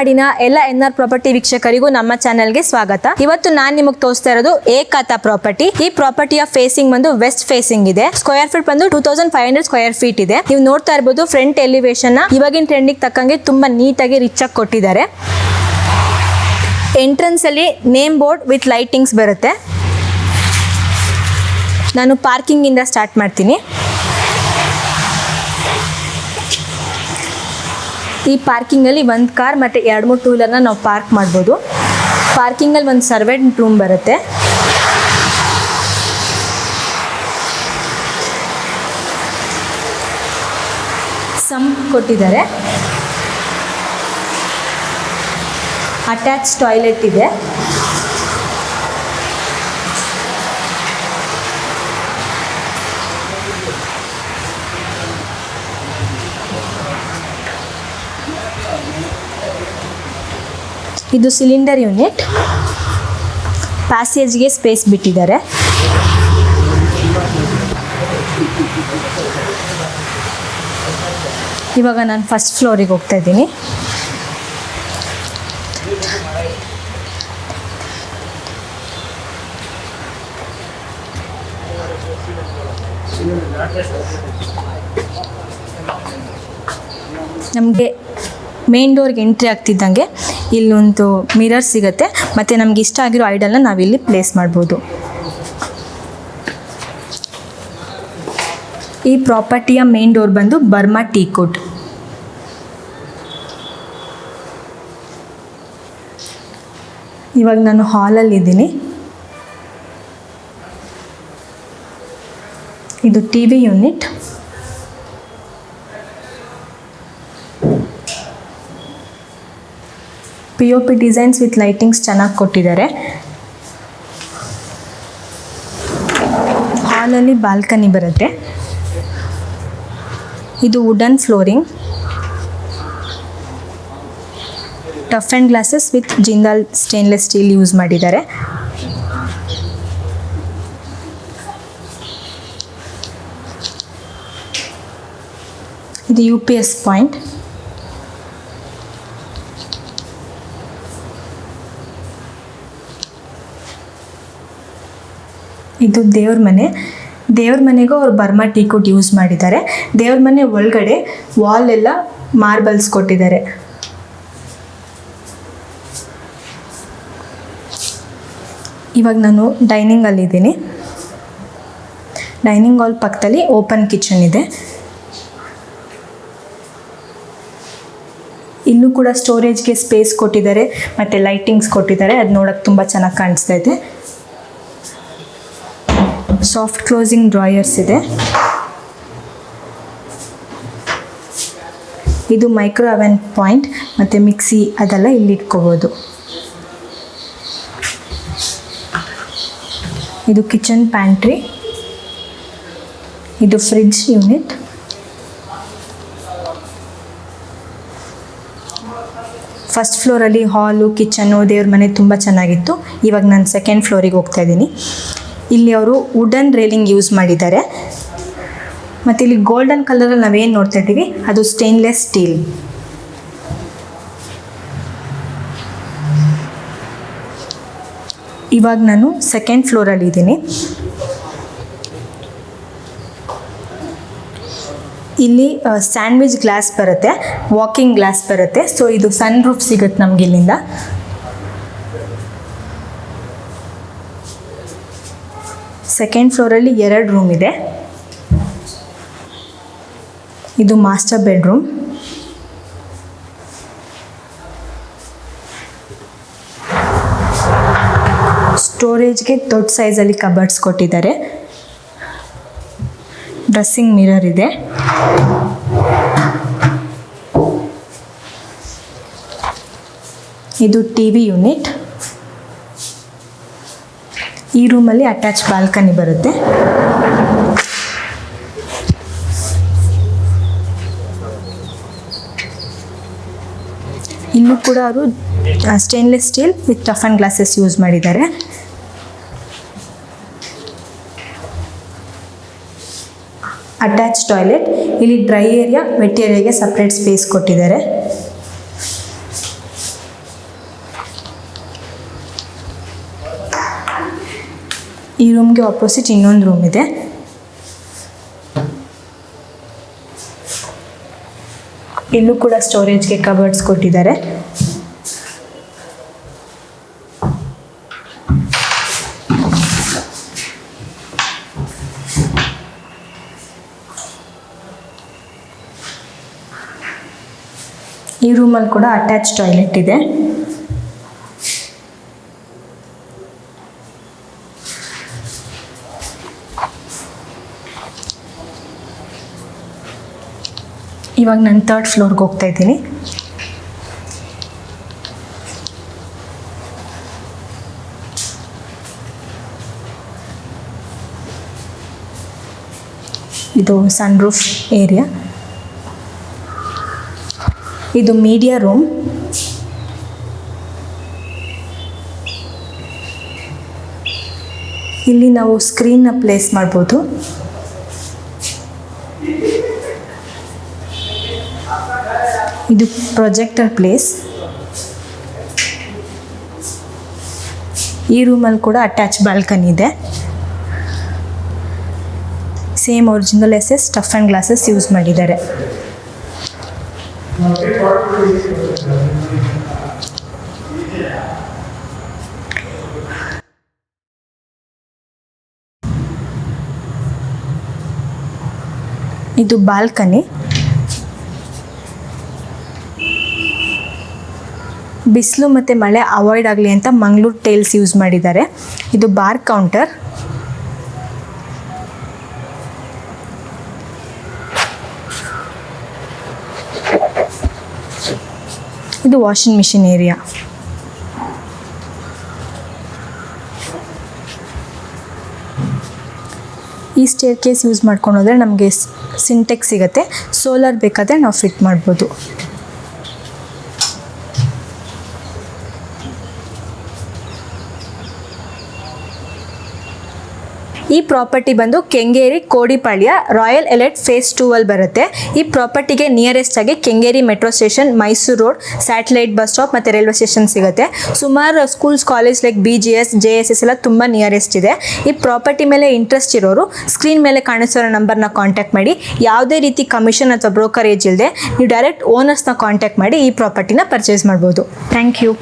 ನಾಡಿನ ಎಲ್ಲ N R property ವೀಕ್ಷಕರಿಗೂ ನಮ್ಮ ಚಾನೆಲ್ಗೆ ಸ್ವಾಗತ. ಇವತ್ತು ನಾನು ನಿಮಗೆ ತೋರಿಸ್ತಾ ಇರೋದು ಏಕತಾ ಪ್ರಾಪರ್ಟಿ. ಈ ಪ್ರಾಪರ್ಟಿಯ ಫೇಸಿಂಗ್ ಬಂದು ವೆಸ್ಟ್ ಫೇಸಿಂಗ್ ಇದೆ. ಸ್ಕ್ವೇರ್ ಫೀಟ್ ಬಂದು 2500 ಸ್ಕ್ವೇರ್ ಫೀಟ್ ಇದೆ. ನೀವು ನೋಡ್ತಾ ಇರಬಹುದು ಫ್ರಂಟ್ ಎಲಿವೇಶನ್ ಇವಾಗಿನ ಟ್ರೆಂಡಿಗೆ ತಕ್ಕಂಗೆ ತುಂಬಾ ನೀಟಾಗಿ ರಿಚ್ ಆಗಿ ಕೊಟ್ಟಿದ್ದಾರೆ. ಎಂಟ್ರೆನ್ಸ್ ಅಲ್ಲಿ ನೇಮ್ ಬೋರ್ಡ್ ವಿತ್ ಲೈಟಿಂಗ್ಸ್ ಬರುತ್ತೆ. ನಾನು ಪಾರ್ಕಿಂಗ್ ಇಂದ ಸ್ಟಾರ್ಟ್ ಮಾಡ್ತೀನಿ. ಈ ಪಾರ್ಕಿಂಗಲ್ಲಿ ಒಂದು ಕಾರ್ ಮತ್ತು 2-3 ಟೂ ವೀಲರ್ನ ನಾವು ಪಾರ್ಕ್ ಮಾಡ್ಬೋದು. ಪಾರ್ಕಿಂಗಲ್ಲಿ ಒಂದು ಸರ್ವೆಂಟ್ ರೂಮ್ ಬರುತ್ತೆ. ಸಂಪ್ ಕೊಟ್ಟಿದ್ದಾರೆ. ಅಟ್ಯಾಚ್ ಟಾಯ್ಲೆಟ್ ಇದೆ. ಇದು ಸಿಲಿಂಡರ್ ಯೂನಿಟ್. ಪ್ಯಾಸೇಜ್ಗೆ ಸ್ಪೇಸ್ ಬಿಟ್ಟಿದ್ದಾರೆ. ಇವಾಗ ನಾನು ಫಸ್ಟ್ ಫ್ಲೋರಿಗೆ ಹೋಗ್ತಾ ಇದ್ದೀನಿ. ನಮಗೆ ಮೇನ್ ಡೋರ್ಗೆ ಎಂಟ್ರಿ ಆಗ್ತಿದ್ದಂಗೆ ಇಲ್ಲೊಂದು ಮಿರರ್ ಸಿಗುತ್ತೆ ಮತ್ತು ನಮ್ಗೆ ಇಷ್ಟ ಆಗಿರೋ ಐಡಲ್ನ ನಾವಿಲ್ಲಿ ಪ್ಲೇಸ್ ಮಾಡ್ಬೋದು. ಈ ಪ್ರಾಪರ್ಟಿಯ ಮೇನ್ ಡೋರ್ ಬಂದು ಬರ್ಮಾ ಟೀಕುಡ್. ಇವಾಗ ನಾನು ಹಾಲಲ್ಲಿದ್ದೀನಿ. ಇದು TV unit. POP designs with lightings ಚೆನ್ನಾಗಿ ಕೊಟ್ಟಿದ್ದಾರೆ. ಹಾಲಲ್ಲಿ ಬಾಲ್ಕನಿ ಬರುತ್ತೆ. ಇದು wooden flooring. Tough and glasses with Jindal stainless steel use ಮಾಡಿದ್ದಾರೆ. ಇದು UPS ಪಾಯಿಂಟ್. ಇದು ದೇವ್ರ ಮನೆ. ದೇವ್ರ ಮನೆಗೂ ಅವ್ರು ಬರ್ಮಾ ಟೀಕುಡ್ ಯೂಸ್ ಮಾಡಿದ್ದಾರೆ. ದೇವ್ರ ಮನೆ ಒಳಗಡೆ ವಾಲ್ ಎಲ್ಲ ಮಾರ್ಬಲ್ಸ್ ಕೊಟ್ಟಿದ್ದಾರೆ. ಇವಾಗ ನಾನು ಡೈನಿಂಗಲ್ಲಿದ್ದೀನಿ. ಡೈನಿಂಗ್ ಹಾಲ್ ಪಕ್ಕದಲ್ಲಿ ಓಪನ್ ಕಿಚನ್ ಇದೆ. ಇಲ್ಲೂ ಕೂಡ ಸ್ಟೋರೇಜ್ಗೆ ಸ್ಪೇಸ್ ಕೊಟ್ಟಿದ್ದಾರೆ ಮತ್ತು ಲೈಟಿಂಗ್ಸ್ ಕೊಟ್ಟಿದ್ದಾರೆ. ಅದು ನೋಡೋಕ್ಕೆ ತುಂಬ ಚೆನ್ನಾಗಿ ಕಾಣಿಸ್ತಾ ಇದೆ. ಸಾಫ್ಟ್ ಕ್ಲೋಸಿಂಗ್ ಡ್ರಾಯರ್ಸ್ ಇದೆ. ಇದು ಮೈಕ್ರೋ ಓವೆನ್ ಪಾಯಿಂಟ್ ಮತ್ತು ಮಿಕ್ಸಿ ಅದೆಲ್ಲ ಇಲ್ಲಿ ಇಟ್ಕೋಬೋದು. ಇದು ಕಿಚನ್ ಪ್ಯಾಂಟ್ರಿ. ಇದು ಫ್ರಿಡ್ಜ್ ಯೂನಿಟ್. ಫಸ್ಟ್ ಫ್ಲೋರಲ್ಲಿ ಹಾಲು, ಕಿಚನ್ನು, ದೇವ್ರ ಮನೆ ತುಂಬ ಚೆನ್ನಾಗಿತ್ತು. ಇವಾಗ ನಾನು ಸೆಕೆಂಡ್ ಫ್ಲೋರಿಗೆ ಹೋಗ್ತಾ ಇದ್ದೀನಿ. ಇಲ್ಲಿ ಅವರು ವುಡನ್ ರೇಲಿಂಗ್ ಯೂಸ್ ಮಾಡಿದ್ದಾರೆ ಮತ್ತು ಇಲ್ಲಿ ಗೋಲ್ಡನ್ ಕಲರಲ್ಲಿ ನಾವೇನು ನೋಡ್ತಾ ಇದ್ದೀವಿ ಅದು ಸ್ಟೇನ್ಲೆಸ್ ಸ್ಟೀಲ್. ಇವಾಗ ನಾನು ಸೆಕೆಂಡ್ ಫ್ಲೋರಲ್ಲಿ ಇದ್ದೀನಿ. ಇಲ್ಲಿ ಸ್ಯಾಂಡ್ವಿಚ್ ಗ್ಲಾಸ್ ಬರುತ್ತೆ, ವಾಕಿಂಗ್ ಗ್ಲಾಸ್ ಬರುತ್ತೆ. ಸೊ ಇದು ಸನ್ ರೂಫ್ ಸಿಗುತ್ತೆ ನಮ್ಗೆ ಇಲ್ಲಿಂದ. ಸೆಕೆಂಡ್ ಫ್ಲೋರಲ್ಲಿ 2 ರೂಮ್ ಇದೆ. ಇದು ಮಾಸ್ಟರ್ ಬೆಡ್ರೂಮ್. ಸ್ಟೋರೇಜ್ಗೆ ದೊಡ್ಡ ಸೈಜಲ್ಲಿ ಕಬರ್ಡ್ಸ್ ಕೊಟ್ಟಿದ್ದಾರೆ. ಡ್ರೆಸ್ಸಿಂಗ್ ಮಿರರ್ ಇದೆ. ಇದು ಟಿವಿ ಯೂನಿಟ್. ಈ ರೂಮಲ್ಲಿ ಅಟ್ಯಾಚ್ ಬಾಲ್ಕನಿ ಬರುತ್ತೆ. ಇಲ್ಲೂ ಕೂಡ ಅವರು stainless steel with tough and glasses use ಮಾಡಿದ್ದಾರೆ. Attach toilet. ಇಲ್ಲಿ ಡ್ರೈ ಏರಿಯಾ ವೆಟ್ ಏರಿಯಾಗೆ ಸಪ್ರೇಟ್ ಸ್ಪೇಸ್ ಕೊಟ್ಟಿದ್ದಾರೆ. ಈ ರೂಮ್ಗೆ ಆಪೋಸಿಟ್ ಇನ್ನೊಂದು ರೂಮ್ ಇದೆ. ಇಲ್ಲೂ ಕೂಡ ಸ್ಟೋರೇಜ್ಗೆ ಕಬರ್ಡ್ಸ್ ಕೊಟ್ಟಿದ್ದಾರೆ. ಈ ರೂಮಲ್ಲಿ ಕೂಡ ಅಟ್ಯಾಚ್ ಟಾಯ್ಲೆಟ್ ಇದೆ. ಇವಾಗ ನಾನು 3rd ಫ್ಲೋರ್ಗೆ ಹೋಗ್ತಾ ಇದ್ದೀನಿ. ಇದು ಸನ್ ರೂಫ್ ಏರಿಯಾ. ಇದು ಮೀಡಿಯಾ ರೂಮ್. ಇಲ್ಲಿ ನಾವು ಸ್ಕ್ರೀನ್ನ ಪ್ಲೇಸ್ ಮಾಡ್ಬೋದು. ಇದು ಪ್ರೊಜೆಕ್ಟರ್ ಪ್ಲೇಸ್. ಈ ರೂಮಲ್ಲಿ ಕೂಡ ಅಟ್ಯಾಚ್ ಬಾಲ್ಕನಿ ಇದೆ. Same original SS tough and glasses use ಮಾಡಿದ್ದಾರೆ. ಇದು ಬಾಲ್ಕನಿ. ಬಿಸಿಲು ಮತ್ತು ಮಳೆ ಅವಾಯ್ಡ್ ಆಗಲಿ ಅಂತ ಮಂಗಳೂರು ಟೈಲ್ಸ್ ಯೂಸ್ ಮಾಡಿದ್ದಾರೆ. ಇದು ಬಾರ್ ಕೌಂಟರ್. ಇದು ವಾಷಿಂಗ್ ಮಿಷಿನ್ ಏರಿಯಾ. ಈ ಸ್ಟೇರ್ ಕೇಸ್ ಯೂಸ್ ಮಾಡ್ಕೊಂಡು ಹೋದರೆ ನಮಗೆ ಸಿಂಟೆಕ್ಸ್ ಸಿಗುತ್ತೆ. ಸೋಲಾರ್ ಬೇಕಾದರೆ ನಾವು ಫಿಟ್ ಮಾಡ್ಬೋದು. ಈ ಪ್ರಾಪರ್ಟಿ ಬಂದು ಕೆಂಗೇರಿ ಕೋಡಿಪಾಳ್ಯ ರಾಯಲ್ ಎಲೈಟ್ ಫೇಸ್ 2 ಅಲ್ಲಿ ಬರುತ್ತೆ. ಈ ಪ್ರಾಪರ್ಟಿಗೆ ನಿಯರೆಸ್ಟ್ ಆಗಿ Kengeri metro station, Mysuru road, satellite bus stop ಮತ್ತು ರೈಲ್ವೆ ಸ್ಟೇಷನ್ ಸಿಗುತ್ತೆ. ಸುಮಾರು schools, college like BGS, JSS ಎಲ್ಲ ತುಂಬ ನಿಯರೆಸ್ಟ್ ಇದೆ. ಈ ಪ್ರಾಪರ್ಟಿ ಮೇಲೆ ಇಂಟ್ರೆಸ್ಟ್ ಇರೋರು ಸ್ಕ್ರೀನ್ ಮೇಲೆ ಕಾಣಿಸೋ ನಂಬರ್ನ ಕಾಂಟ್ಯಾಕ್ಟ್ ಮಾಡಿ. ಯಾವುದೇ ರೀತಿ ಕಮಿಷನ್ ಅಥವಾ ಬ್ರೋಕರೇಜ್ ಇಲ್ಲದೆ ನೀವು ಡೈರೆಕ್ಟ್ ಓನರ್ಸ್ನ ಕಾಂಟ್ಯಾಕ್ಟ್ ಮಾಡಿ ಈ ಪ್ರಾಪರ್ಟಿನ ಪರ್ಚೇಸ್ ಮಾಡ್ಬೋದು. Thank you.